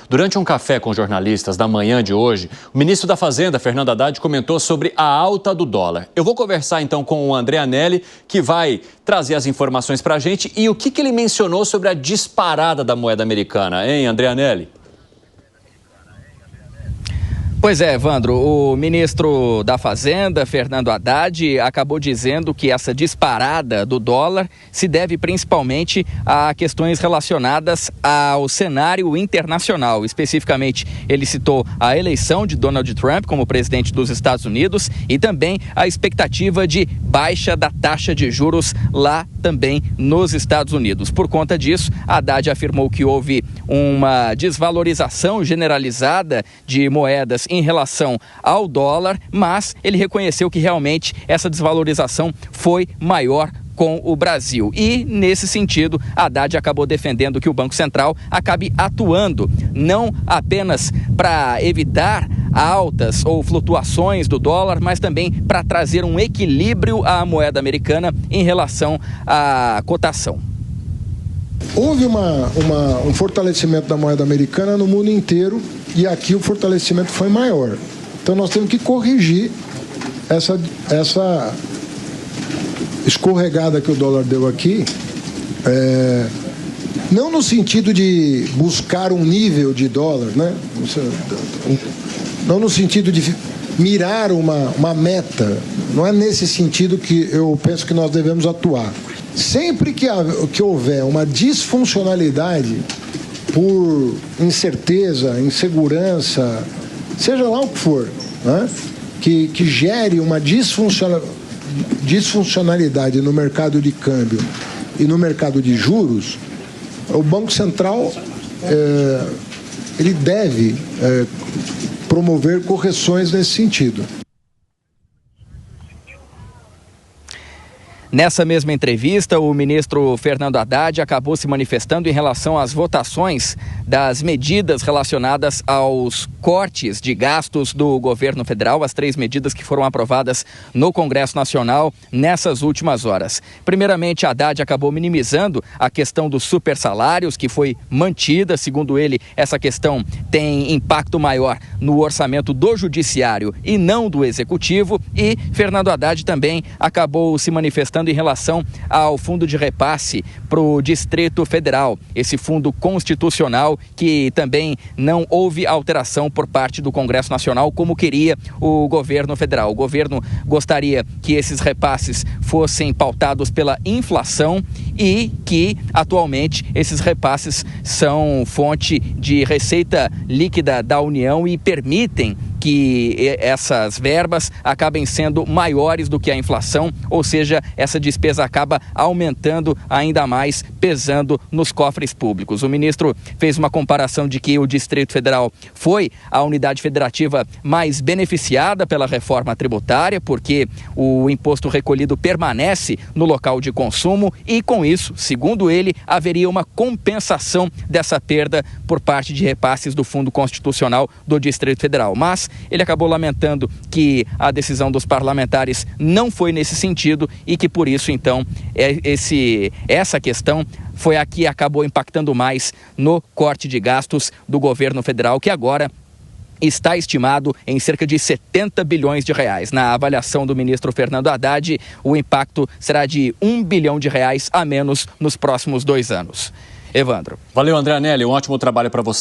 Durante um café com jornalistas da manhã de hoje, o ministro da Fazenda, Fernando Haddad, comentou sobre a alta do dólar. Eu vou conversar então com o André Anelli, que vai trazer as informações para a gente e o que ele mencionou sobre a disparada da moeda americana, hein, André Anelli? Pois é, Evandro, o ministro da Fazenda, Fernando Haddad, acabou dizendo que essa disparada do dólar se deve principalmente a questões relacionadas ao cenário internacional. Especificamente, ele citou a eleição de Donald Trump como presidente dos Estados Unidos e também a expectativa de baixa da taxa de juros lá também nos Estados Unidos. Por conta disso, Haddad afirmou que houve uma desvalorização generalizada de moedas em relação ao dólar, mas ele reconheceu que realmente essa desvalorização foi maior com o Brasil. E, nesse sentido, Haddad acabou defendendo que o Banco Central acabe atuando não apenas para evitar altas ou flutuações do dólar, mas também para trazer um equilíbrio à moeda americana em relação à cotação. Houve um fortalecimento da moeda americana no mundo inteiro e aqui o fortalecimento foi maior. Então nós temos que corrigir essa escorregada que o dólar deu aqui, não no sentido de buscar um nível de dólar, né? Não no sentido de mirar uma meta, não é nesse sentido que eu penso que nós devemos atuar. Sempre que houver uma disfuncionalidade por incerteza, insegurança, seja lá o que for, né? que gere uma disfuncionalidade no mercado de câmbio e no mercado de juros, o Banco Central ele deve promover correções nesse sentido. Nessa mesma entrevista, o ministro Fernando Haddad acabou se manifestando em relação às votações das medidas relacionadas aos cortes de gastos do governo federal, as 3 medidas que foram aprovadas no Congresso Nacional nessas últimas horas. Primeiramente, Haddad acabou minimizando a questão dos supersalários, que foi mantida. Segundo ele, essa questão tem impacto maior no orçamento do Judiciário e não do Executivo. E Fernando Haddad também acabou se manifestando em relação ao fundo de repasse para o Distrito Federal, esse fundo constitucional que também não houve alteração por parte do Congresso Nacional como queria o governo federal. O governo gostaria que esses repasses fossem pautados pela inflação e que atualmente esses repasses são fonte de receita líquida da União e permitem que essas verbas acabem sendo maiores do que a inflação, ou seja, essa despesa acaba aumentando ainda mais, pesando nos cofres públicos. O ministro fez uma comparação de que o Distrito Federal foi a unidade federativa mais beneficiada pela reforma tributária, porque o imposto recolhido permanece no local de consumo e, com isso, segundo ele, haveria uma compensação dessa perda por parte de repasses do Fundo Constitucional do Distrito Federal. Mas ele acabou lamentando que a decisão dos parlamentares não foi nesse sentido e que, por isso, então, essa questão foi a que acabou impactando mais no corte de gastos do governo federal, que agora está estimado em cerca de 70 bilhões de reais. Na avaliação do ministro Fernando Haddad, o impacto será de R$1 bilhão a menos nos próximos 2 anos. Evandro. Valeu, André Anelli. Um ótimo trabalho para você.